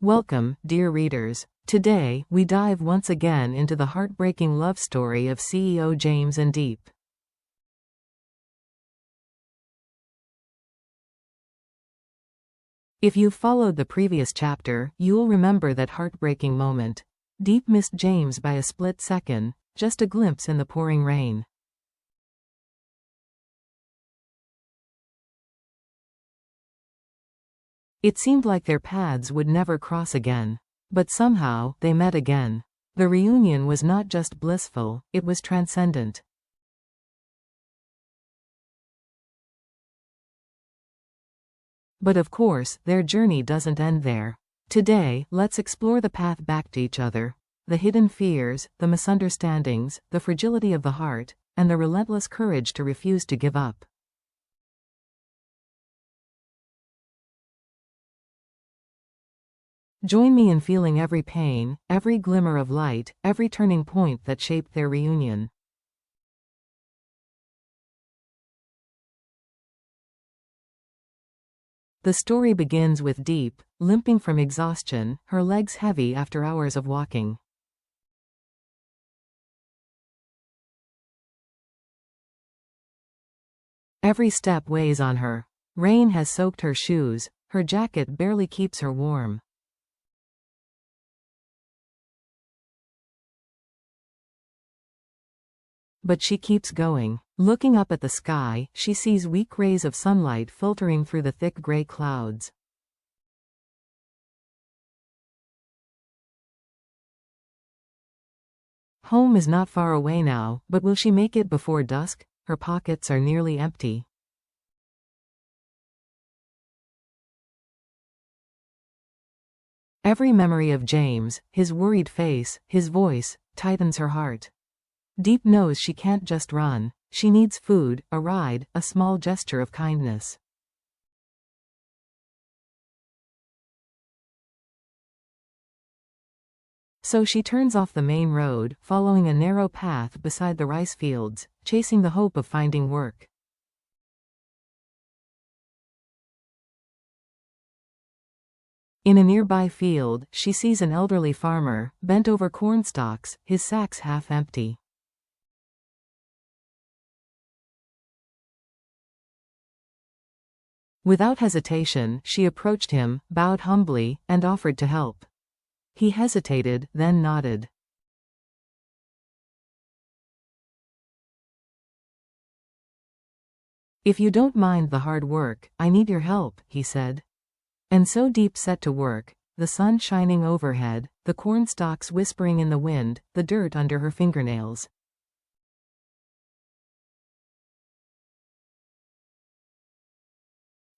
Welcome, dear readers. Today, we dive once again into the heartbreaking love story of CEO James and Diep. If you've followed the previous chapter, you'll remember that heartbreaking moment. Diep missed James by a split second, just a glimpse in the pouring rain. It seemed like their paths would never cross again. But somehow, they met again. The reunion was not just blissful, it was transcendent. But of course, their journey doesn't end there. Today, let's explore the path back to each other. The hidden fears, the misunderstandings, the fragility of the heart, and the relentless courage to refuse to give up. Join me in feeling every pain, every glimmer of light, every turning point that shaped their reunion. The story begins with Diep, limping from exhaustion, her legs heavy after hours of walking. Every step weighs on her. Rain has soaked her shoes, her jacket barely keeps her warm. But she keeps going. Looking up at the sky, she sees weak rays of sunlight filtering through the thick gray clouds. Home is not far away now, but will she make it before dusk? Her pockets are nearly empty. Every memory of James, his worried face, his voice, tightens her heart. Diep knows she can't just run. She needs food, a ride, a small gesture of kindness. So she turns off the main road, following a narrow path beside the rice fields, chasing the hope of finding work. In a nearby field, she sees an elderly farmer, bent over corn stalks, his sacks half empty. Without hesitation, she approached him, bowed humbly, and offered to help. He hesitated, then nodded. "If you don't mind the hard work, I need your help," he said. And so Diep set to work, the sun shining overhead, the corn stalks whispering in the wind, the dirt under her fingernails.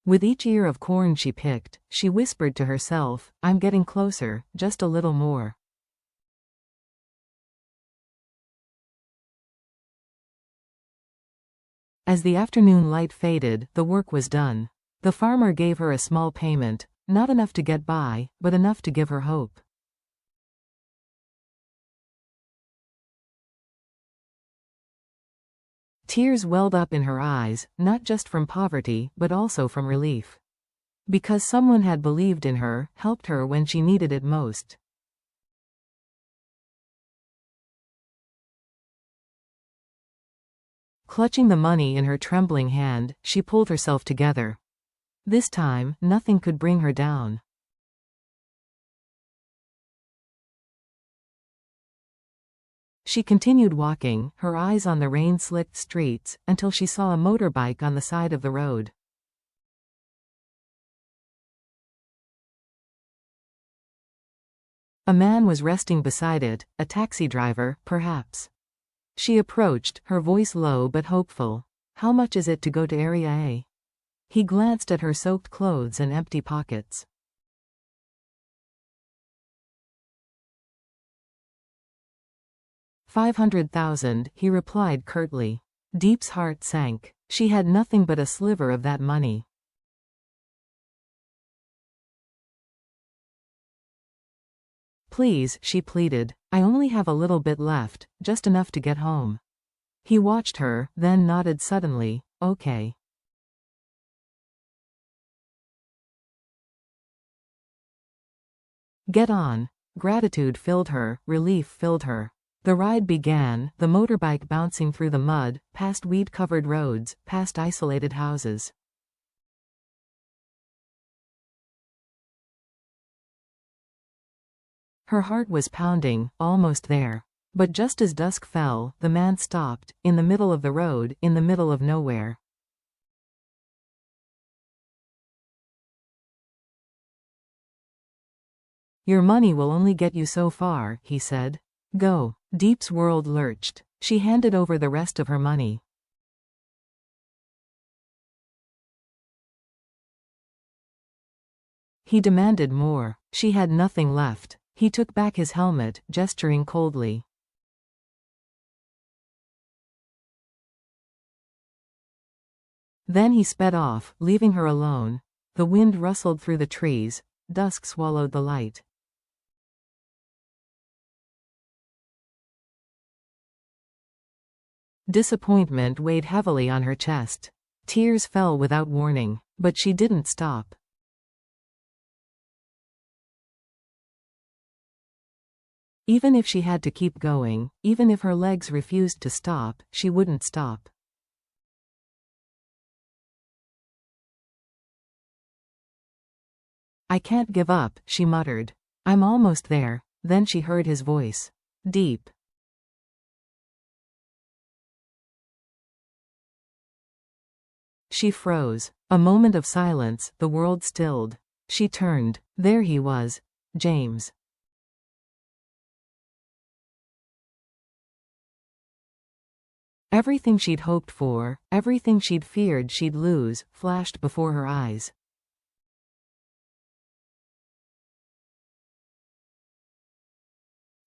With each ear of corn she picked, she whispered to herself, "I'm getting closer, just a little more." As the afternoon light faded, the work was done. The farmer gave her a small payment, not enough to get by, but enough to give her hope. Tears welled up in her eyes, not just from poverty, but also from relief. Because someone had believed in her, helped her when she needed it most. Clutching the money in her trembling hand, she pulled herself together. This time, nothing could bring her down. She continued walking, her eyes on the rain-slicked streets, until she saw a motorbike on the side of the road. A man was resting beside it, a taxi driver, perhaps. She approached, her voice low but hopeful. "How much is it to go to Area A?" He glanced at her soaked clothes and empty pockets. $500,000, he replied curtly. Diep's heart sank. She had nothing but a sliver of that money. "Please," she pleaded, "I only have a little bit left, just enough to get home." He watched her, then nodded suddenly, "Okay." Get on. Gratitude filled her, relief filled her. The ride began, the motorbike bouncing through the mud, past weed-covered roads, past isolated houses. Her heart was pounding, almost there. But just as dusk fell, the man stopped, in the middle of the road, in the middle of nowhere. Your money will only get you so far, he said. Go. Diep's world lurched. She handed over the rest of her money. He demanded more. She had nothing left. He took back his helmet, gesturing coldly. Then he sped off, leaving her alone. The wind rustled through the trees. Dusk swallowed the light. Disappointment weighed heavily on her chest. Tears fell without warning. But she didn't stop. Even if she had to keep going, even if her legs refused to stop, she wouldn't stop. I can't give up, she muttered. I'm almost there. Then she heard his voice. Diep. She froze. A moment of silence, the world stilled. She turned. There he was. James. Everything she'd hoped for, everything she'd feared she'd lose, flashed before her eyes.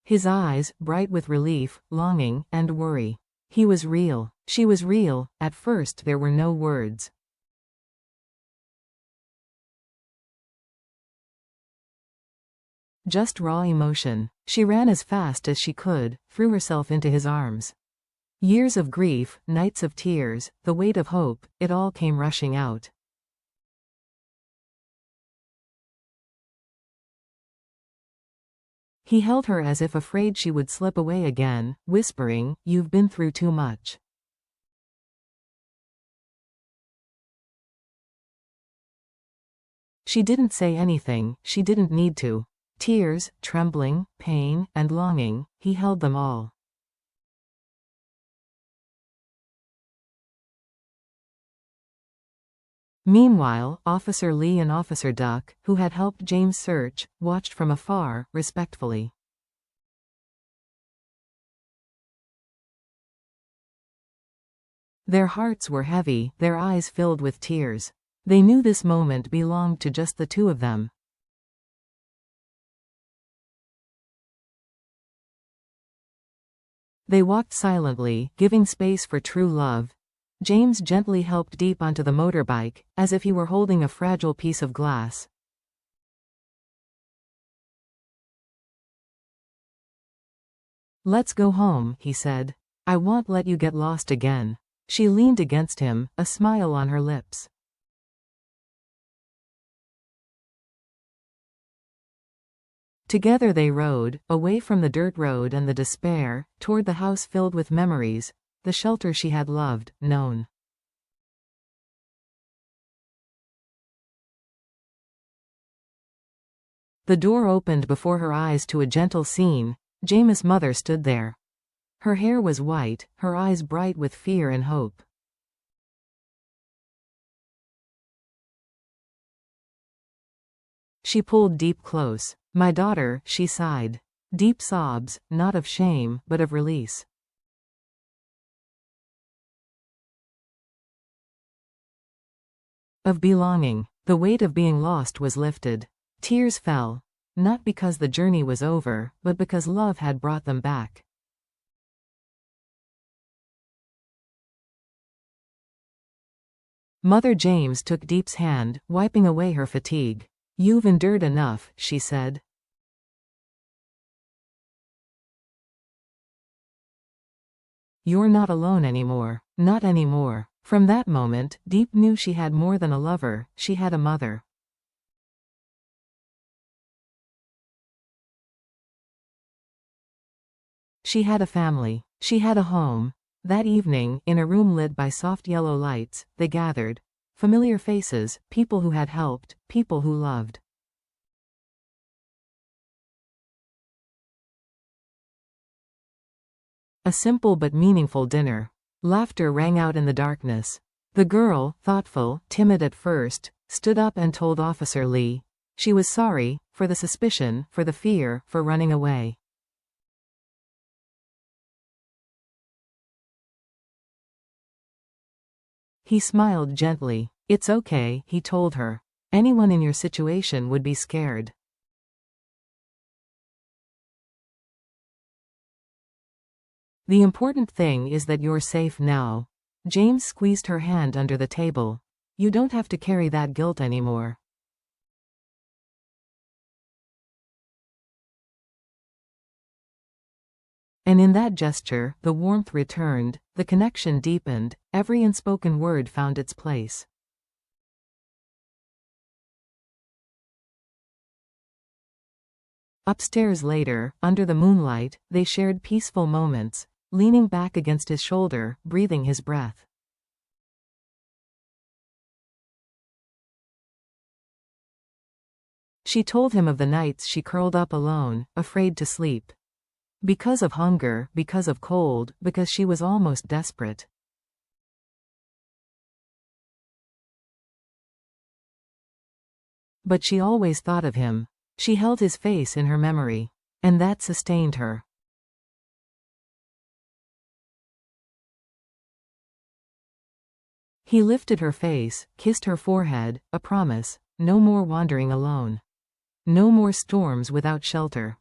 His eyes, bright with relief, longing, and worry. He was real. She was real. At first there were no words. Just raw emotion. She ran as fast as she could, threw herself into his arms. Years of grief, nights of tears, the weight of hope, it all came rushing out. He held her as if afraid she would slip away again, whispering, "You've been through too much." She didn't say anything, she didn't need to. Tears, trembling, pain, and longing, he held them all. Meanwhile, Officer Lee and Officer Duck, who had helped James search, watched from afar, respectfully. Their hearts were heavy, their eyes filled with tears. They knew this moment belonged to just the two of them. They walked silently, giving space for true love. James gently helped Diep onto the motorbike, as if he were holding a fragile piece of glass. Let's go home, he said. I won't let you get lost again. She leaned against him, a smile on her lips. Together they rode, away from the dirt road and the despair, toward the house filled with memories, the shelter she had loved, known. The door opened before her eyes to a gentle scene. James' mother stood there. Her hair was white, her eyes bright with fear and hope. She pulled Diep close. My daughter, she sighed. Deep sobs, not of shame, but of release. Of belonging. The weight of being lost was lifted. Tears fell. Not because the journey was over, but because love had brought them back. Mother James took Diep's hand, wiping away her fatigue. You've endured enough, she said. You're not alone anymore. Not anymore. From that moment, Diep knew she had more than a lover, she had a mother. She had a family. She had a home. That evening, in a room lit by soft yellow lights, they gathered. Familiar faces, people who had helped, people who loved. A simple but meaningful dinner. Laughter rang out in the darkness. The girl, thoughtful, timid at first, stood up and told Officer Lee. She was sorry, for the suspicion, for the fear, for running away. He smiled gently. It's okay, he told her. Anyone in your situation would be scared. The important thing is that you're safe now. James squeezed her hand under the table. You don't have to carry that guilt anymore. And in that gesture, the warmth returned, the connection deepened, every unspoken word found its place. Upstairs later, under the moonlight, they shared peaceful moments, leaning back against his shoulder, breathing his breath. She told him of the nights she curled up alone, afraid to sleep. Because of hunger, because of cold, because she was almost desperate. But she always thought of him. She held his face in her memory. And that sustained her. He lifted her face, kissed her forehead, a promise, no more wandering alone. No more storms without shelter.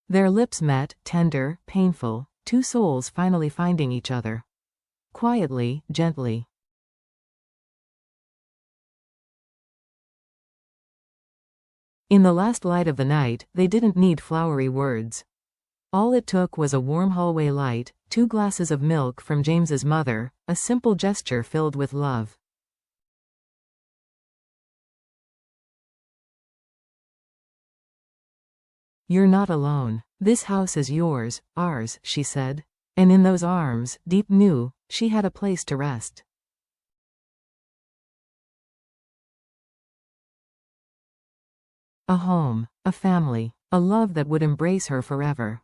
Their lips met, tender, painful, two souls finally finding each other. Quietly, gently. In the last light of the night, they didn't need flowery words. All it took was a warm hallway light, 2 glasses of milk from James's mother, a simple gesture filled with love. You're not alone. This house is yours, ours, she said. And in those arms, Diep knew, she had a place to rest. A home, a family, a love that would embrace her forever.